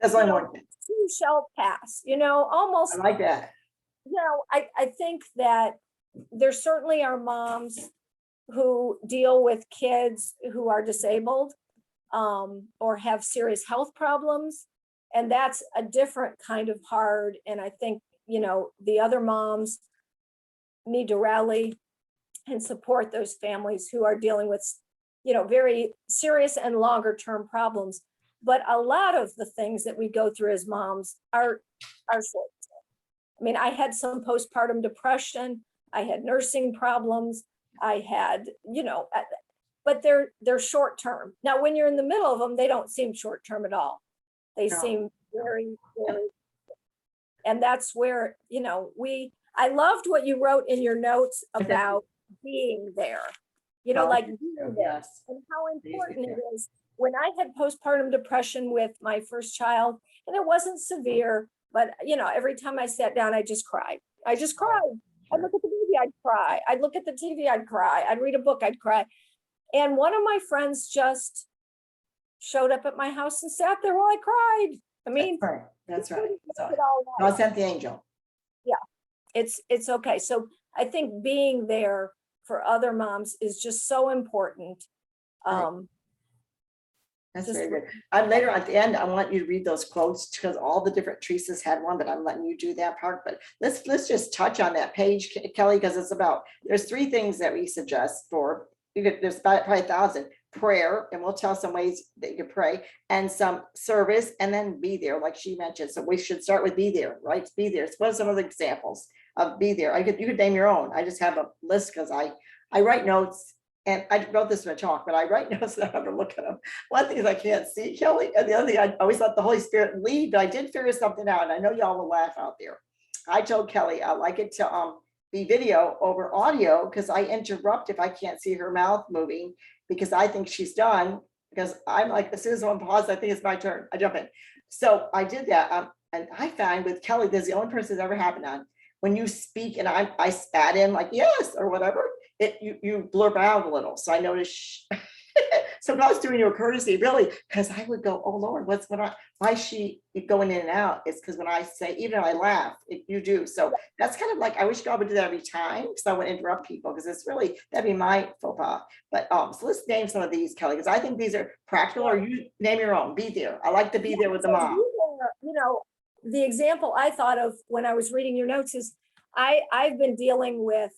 That's only one. two shall pass, I almost, like that. I think that there certainly are moms who deal with kids who are disabled, or have serious health problems. And that's a different kind of hard. And I think, the other moms need to rally and support those families who are dealing with, very serious and longer term problems. But a lot of the things that we go through as moms are short. I mean, I had some postpartum depression, I had nursing problems, I had, but they're short term. Now, when you're in the middle of them, they don't seem short term at all. They No. seem very, very, and that's where, I loved what you wrote in your notes about being there, like being there, Yes. and how important it is. When I had postpartum depression with my first child, and it wasn't severe, but every time I sat down, I just cried. I'd look at the baby, I'd cry. I'd look at the TV, I'd cry. I'd read a book, I'd cry. And one of my friends just showed up at my house and sat there while I cried. I mean, that's right. I God sent the angel. Yeah, it's okay. So I think being there for other moms is just so important. That's very good. Later at the end, I want you to read those quotes because all the different Teresas had one, but I'm letting you do that part. But let's just touch on that page, Kelly, because it's about, there's 3 things that we suggest for, there's probably 1,000. Prayer, and we'll tell some ways that you can pray, and some service, and then be there, like she mentioned. So we should start with be there, right? Be there. So what are some of the examples of be there? You could name your own. I just have a list because I write notes. And I wrote this in a talk, but I write notes and I have to look at them. One thing is I can't see, Kelly, and the other thing, I always let the Holy Spirit lead, but I did figure something out, and I know y'all will laugh out there. I told Kelly I like it to be video over audio because I interrupt if I can't see her mouth moving because I think she's done. Because I'm like, as soon as one pauses, I think it's my turn. I jump in. So I did that, and I found with Kelly, there's the only person it's ever happened on. When you speak and I spat in like yes or whatever, you blurb out a little. So I noticed so God's doing you a courtesy, really, because I would go, oh Lord, why is she going in and out? It's because when I say, even if I laugh, you do. So that's kind of like, I wish God would do that every time, because I would interrupt people, because it's really, that'd be my faux pas. But so let's name some of these, Kelly, because I think these are practical, or you name your own. Be there. I like to be there with the mom. The example I thought of when I was reading your notes is I've been dealing with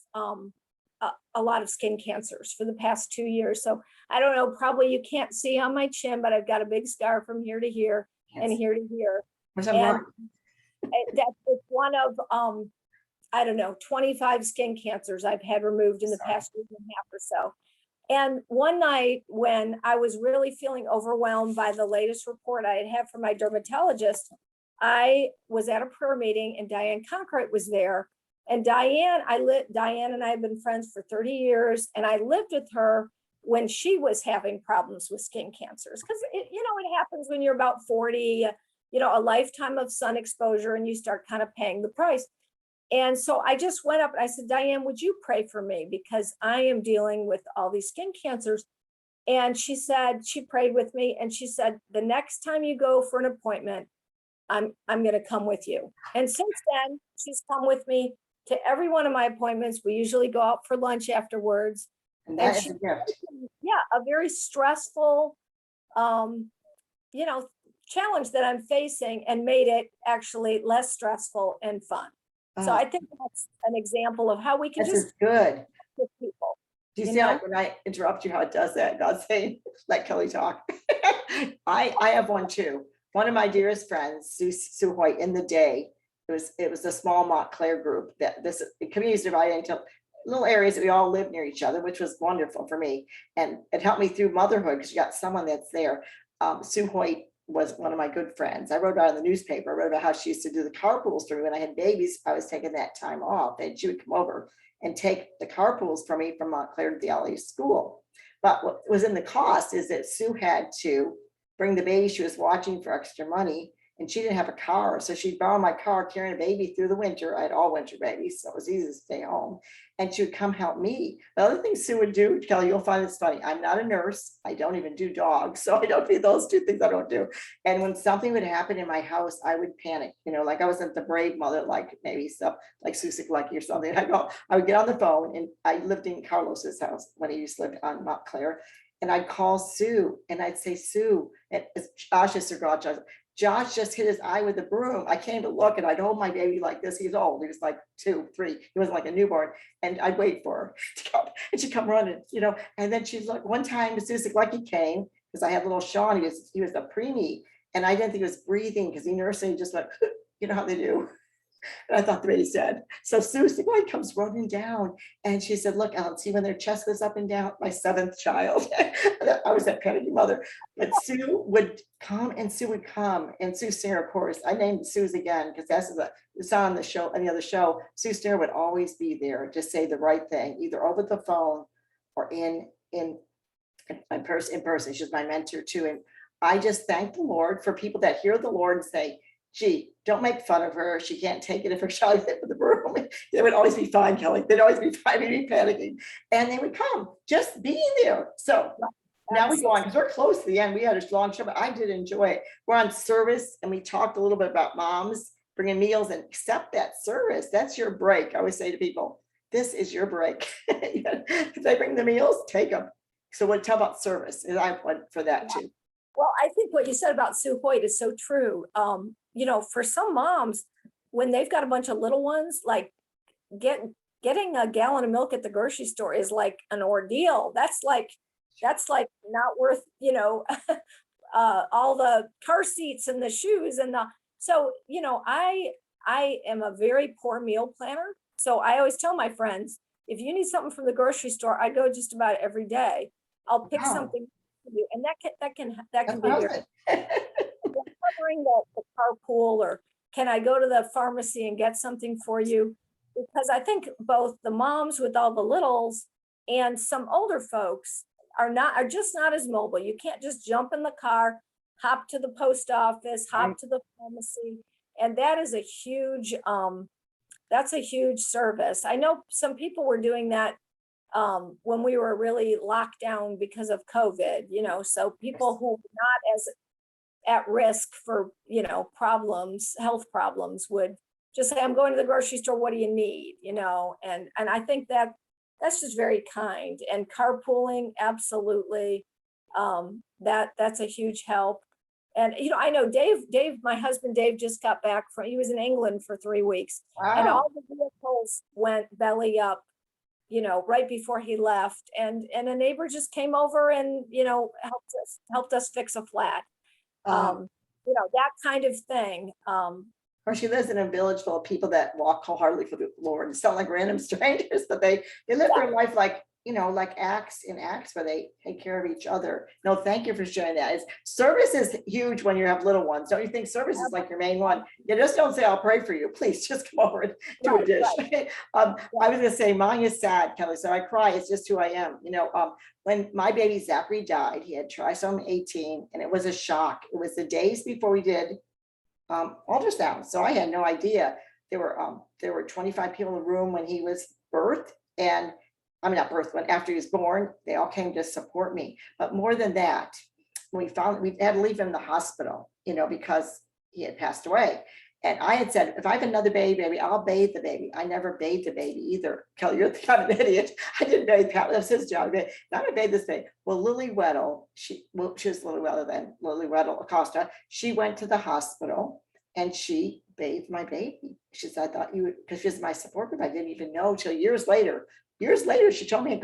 a lot of skin cancers for the past 2 years. So I don't know, probably you can't see on my chin, but I've got a big scar from here to here and here to here. And that's one of, I don't know, 25 skin cancers I've had removed in the past year and a half or so. And one night when I was really feeling overwhelmed by the latest report I had from my dermatologist, I was at a prayer meeting and Diane Concrete was there. And Diane and I have been friends for 30 years. And I lived with her when she was having problems with skin cancers. Because, it happens when you're about 40, a lifetime of sun exposure, and you start kind of paying the price. And so I just went up and I said, Diane, would you pray for me? Because I am dealing with all these skin cancers. And she prayed with me. And she said, the next time you go for an appointment, I'm going to come with you. And since then, she's come with me to every one of my appointments. We usually go out for lunch afterwards. And that is a gift. A very stressful, challenge that I'm facing, and made it actually less stressful and fun. So I think that's an example of how we can just good with people. Do you see like when I interrupt you, how it does that? God's saying, let Kelly talk. I have one too. One of my dearest friends, Sue Hoyt, in the day, it was a small Montclair group that this community is divided into little areas that we all live near each other, which was wonderful for me. And it helped me through motherhood because you got someone that's there. Sue Hoyt was one of my good friends. I wrote about it in the newspaper. I wrote about how she used to do the carpools for me when I had babies. I was taking that time off, and she would come over and take the carpools for me from Montclair to the LA school. But what was in the cost is that Sue had to bring the baby she was watching for extra money and she didn't have a car. So she'd borrow my car carrying a baby through the winter. I had all winter babies, so it was easy to stay home. And she would come help me. The other thing Sue would do, Kelly, you'll find this funny. I'm not a nurse. I don't even do dogs. So I don't do those two things I don't do. And when something would happen in my house, I would panic, like I wasn't the brave mother, like maybe stuff like Susie Lucky or something. I would get on the phone, and I lived in Carlos's house when he used to live on Montclair. And I'd call Sue and I'd say, Sue, and it's Josh's garage. Josh just hit his eye with the broom. I came to look, and I'd hold my baby like this. He's old. He was like 2, 3. He wasn't like a newborn. And I'd wait for her to come, and she'd come running, and then she'd look. One time, Susie Lucky came because I had little Sean. He was a preemie, and I didn't think he was breathing because he nursed, and he just went, you know how they do. And I thought the baby said. So Susie White comes running down, and she said, look, Ellen, see when their chest goes up and down? My 7th child. I was that panicky mother. But Sue would come, and Sue Sarah, of course. I named Sue's again because that's it's on the show, any other show. Sue Sarah would always be there to say the right thing, either over the phone or in person. She's my mentor too. And I just thank the Lord for people that hear the Lord and say, gee, don't make fun of her. She can't take it if her child hit with the broom. They would always be fine, Kelly. They'd always be fine, maybe panicking. And they would come, just being there. So now we go on, because we're close to the end. We had a long show, but I did enjoy it. We're on service, and we talked a little bit about moms bringing meals, and accept that service. That's your break. I always say to people, this is your break. If they bring the meals, take them. So what tell about service? And I went for that too. Well, I think what you said about Sue Hoyt is so true. For some moms, when they've got a bunch of little ones, like getting a gallon of milk at the grocery store is like an ordeal. That's like not worth, all the car seats and the shoes so, I am a very poor meal planner. So I always tell my friends, if you need something from the grocery store, I go just about every day. I'll pick something for you, and that can be very covering the carpool, or can I go to the pharmacy and get something for you? Because I think both the moms with all the littles and some older folks are just not as mobile. You can't just jump in the car, hop to the post office, hop to the pharmacy, and that is a huge that's a huge service. I know some people were doing that when we were really locked down because of COVID, so people who were not as at risk for, health problems would just say, I'm going to the grocery store. What do you need? And I think that's just very kind. And carpooling, absolutely. That's a huge help. And, I know Dave, my husband, Dave just got back he was in England for 3 weeks. Wow. And all the vehicles went belly up, right before he left. And a neighbor just came over and, helped us fix a flat. That kind of thing. Or she lives in a village full of people that walk wholeheartedly for the Lord. It sound like random strangers, but they live their life like Acts where they take care of each other. No, thank you for sharing that. Service is huge when you have little ones. Don't you think service is like your main one? You just don't say, I'll pray for you. Please just come over and do a dish. Right. I was going to say, mine is sad, Kelly. So I cry. It's just who I am. When my baby Zachary died, he had trisomy 18, and it was a shock. It was the days before we did ultrasound. So I had no idea. There were 25 people in the room when he was birthed, and not birth, when after he was born, they all came to support me. But more than that, we had to leave him in the hospital, because he had passed away. And I had said, if I have another baby, I'll bathe the baby. I never bathed the baby either. Kelly, you're kind of an idiot. I didn't bathe Pat. That's his job. I'm gonna bathe this baby. Well, Lily Weddle, she was Lily Weddle then, Lily Weddle Acosta. She went to the hospital and she bathed my baby. She said, I thought you would, because she's my support group. I didn't even know till years later, she told me,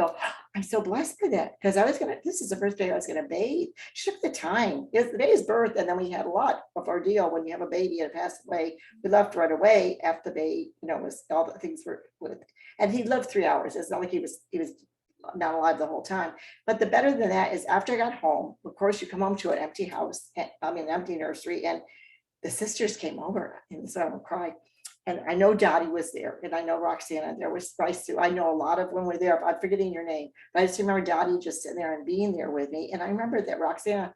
I'm so blessed for that, because this is the first day I was going to bathe. She took the time. It was the day of his birth, and then we had a lot of ordeal when you have a baby and it passed away. We left right away after the baby, was all the things were with, and he lived 3 hours. It's not like he was not alive the whole time. But the better than that is after I got home, of course, you come home to an empty house, an empty nursery, and the sisters came over, and so I would cry. And I know Dottie was there, and I know Roxana, there was Bryce too. I know a lot of women were there. I'm forgetting your name, but I just remember Dottie just sitting there and being there with me. And I remember that Roxana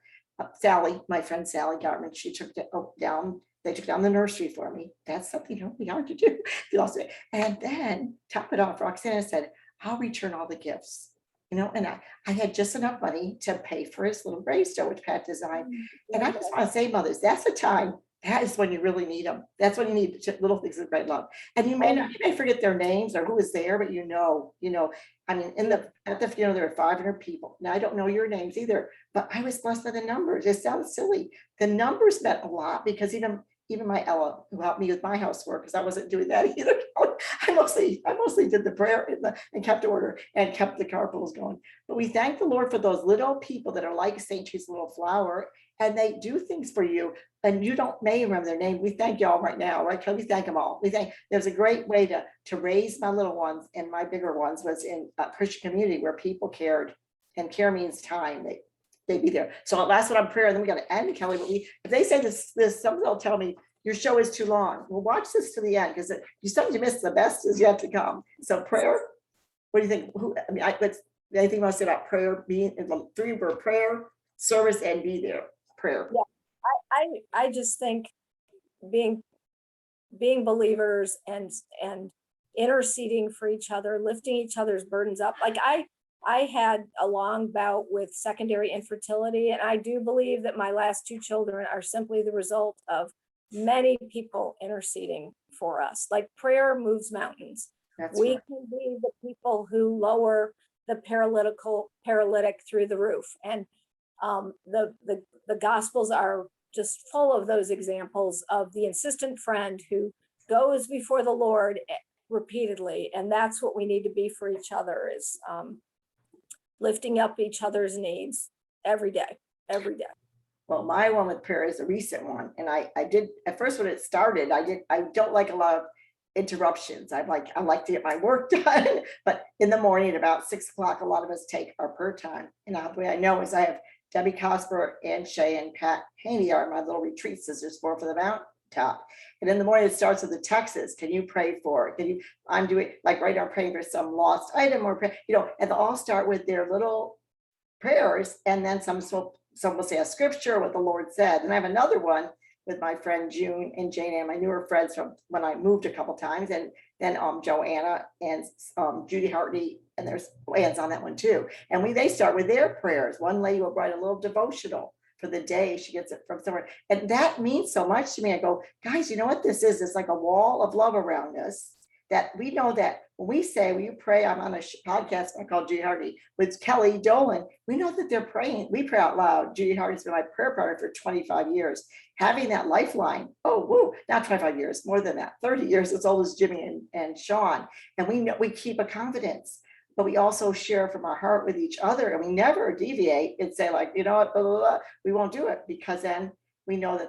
Sally, my friend Sally Gartman, she took it down. They took down the nursery for me. That's something really hard to do. And then top it off, Roxana said, I'll return all the gifts. And I had just enough money to pay for his little gravestone, which Pat designed. And I just want to say, mothers, that's the time. That is when you really need them. That's when you need little things of great love. And you may forget their names or who was there, but I mean, at the funeral, there were 500 people. Now, I don't know your names either, but I was blessed by the numbers. It sounds silly. The numbers meant a lot because even my Ella, who helped me with my housework, because I wasn't doing that either. I mostly did the prayer and kept order and kept the carpools going. But we thank the Lord for those little people that are like St. Teresa's little flower, and they do things for you, and you may remember their name. We thank y'all right now, right? Can we thank them all? We thank. There's a great way to raise my little ones, and my bigger ones was in a Christian community where people cared, and care means time. They'd be there. So last one on prayer, and then we got to end, Kelly. But if they say this, some will tell me your show is too long. Well, watch this to the end because sometimes you miss the best is yet to come. So prayer. What do you think? Anything you want to say about prayer? Being in the 3 were prayer, service, and be there. Prayer. Yeah, I just think being believers and interceding for each other, lifting each other's burdens up. Like I had a long bout with secondary infertility, and I do believe that my last 2 children are simply the result of many people interceding for us. Like prayer moves mountains. We can be the people who lower the paralytic through the roof. And the Gospels are just full of those examples of the insistent friend who goes before the Lord repeatedly. And that's what we need to be for each other, is lifting up each other's needs every day. Well, my one with prayer is a recent one. And I did, at first when it started, I don't like a lot of interruptions. I like to get my work done, but in the morning at about 6 o'clock, a lot of us take our prayer time. And the way I know is I have Debbie Cosper and Shay and Pat Haney are my little retreat sisters for the mountaintop. And in the morning, it starts with the texts. Can you pray for it? I'm doing like right now, praying for some lost item or, and they'll all start with their little prayers. And then some will say a scripture, what the Lord said. And I have another one with my friend June and Jane and my newer friends from when I moved a couple times, and then Joanna and Judy Hartley, and there's Ann's on that one too. And they start with their prayers. One lady will write a little devotional for the day. She gets it from somewhere. And that means so much to me. I go, guys, you know what this is? It's like a wall of love around us, that we know that when we say, will you pray? I'm on a podcast I call Judy Hardy with Kelly Dolan. We know that they're praying. We pray out loud. Judy Hardy's been my prayer partner for 25 years. Having that lifeline, not 25 years, more than that, 30 years, as old as Jimmy and Sean. And we know we keep a confidence, but we also share from our heart with each other, and we never deviate and say like, you know what, blah, blah, blah. We won't do it, because then we know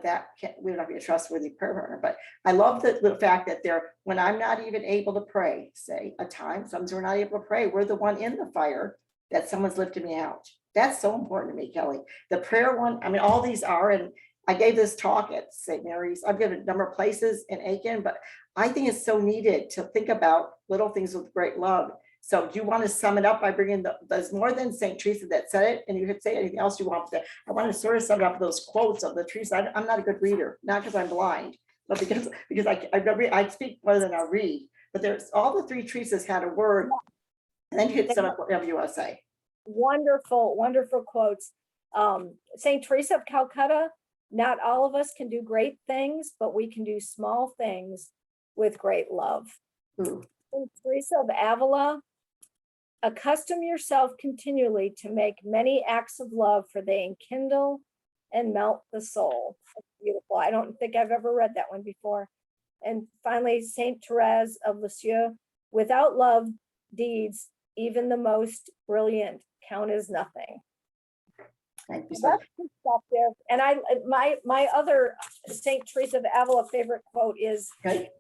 we're not be a trustworthy prayer partner. But I love the fact that when I'm not even able to pray, say a time, sometimes we're not able to pray, we're the one in the fire that someone's lifted me out. That's so important to me, Kelly. The prayer one, I mean, all these are, and I gave this talk at St. Mary's. I've given a number of places in Aiken, but I think it's so needed to think about little things with great love. So do you want to sum it up by bringing there's more than St. Teresa that said it, and you could say anything else you want to. I want to sort of sum it up with those quotes of the Teresa. I'm not a good reader, not because I'm blind, but because I speak more than I read. But there's all the 3 Teresas had a word, and then you could sum up whatever you want to say. Wonderful, wonderful quotes. St. Teresa of Calcutta, not all of us can do great things, but we can do small things with great love. St. Teresa of Avila, accustom yourself continually to make many acts of love, for they enkindle and melt the soul. That's beautiful. I don't think I've ever read that one before. And finally, St. Therese of Lisieux, without love deeds, even the most brilliant, count as nothing. Thank you, That's perspective. And my other St. Teresa of Avila favorite quote is, okay.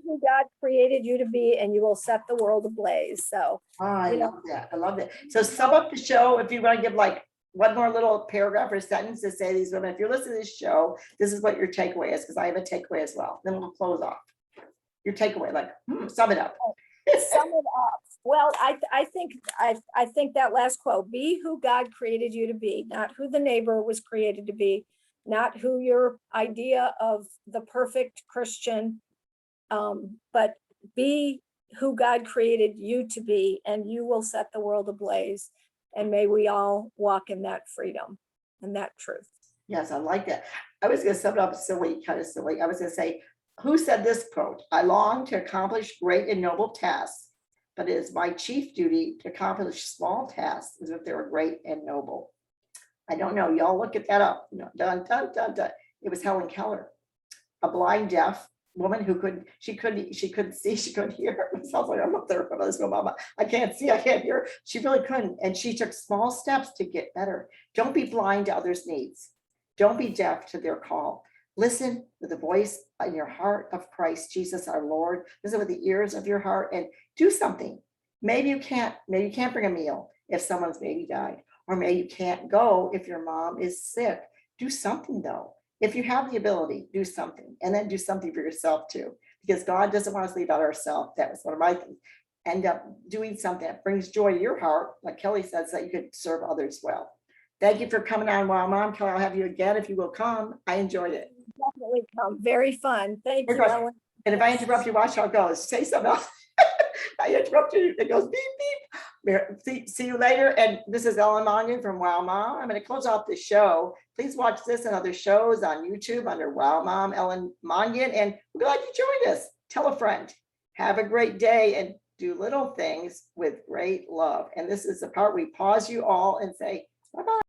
Who God created you to be, and you will set the world ablaze. So I love that. I love that. So sum up the show, if you want to give like one more little paragraph or sentence to say these women, if you're listening to this show, this is what your takeaway is, because I have a takeaway as well. Then we'll close off. Your takeaway, like sum it up. Sum it up. Well, I think that last quote, be who God created you to be, not who the neighbor was created to be, not who your idea of the perfect Christian, but be who God created you to be, and you will set the world ablaze. And may we all walk in that freedom and that truth. Yes, I like that. I was gonna sum it up silly, kind of silly. I was gonna say, who said this quote? I long to accomplish great and noble tasks, but it is my chief duty to accomplish small tasks as if they were great and noble. I don't know, y'all look at that up. Dun, dun, dun, dun. It was Helen Keller, a blind deaf woman who she couldn't see, she couldn't hear. It sounds like I'm up there, but I was going, Mama, I can't see, I can't hear. She really couldn't. And she took small steps to get better. Don't be blind to others' needs. Don't be deaf to their call. Listen with the voice in your heart of Christ, Jesus, our Lord. Listen with the ears of your heart and do something. Maybe you can't bring a meal if someone's maybe died, or maybe you can't go if your mom is sick. Do something though. If you have the ability, do something, and then do something for yourself too, because God doesn't want us to leave out ourselves. That was one of my things. End up doing something that brings joy to your heart, like Kelly says, that you could serve others well. Thank you for coming on Wow Mom. Kelly, I'll have you again if you will come. I enjoyed it. Definitely come. Very fun. Thank you, Right. Ellen. And if I interrupt you, watch how it goes. Say something else. I interrupt you, it goes beep, beep. See you later. And this is Ellen Mongan from Wow Mom. I'm going to close off the show. Please watch this and other shows on YouTube under Wow Mom Ellen Mongan. And we're glad you joined us. Tell a friend. Have a great day and do little things with great love. And this is the part we pause you all and say, bye-bye.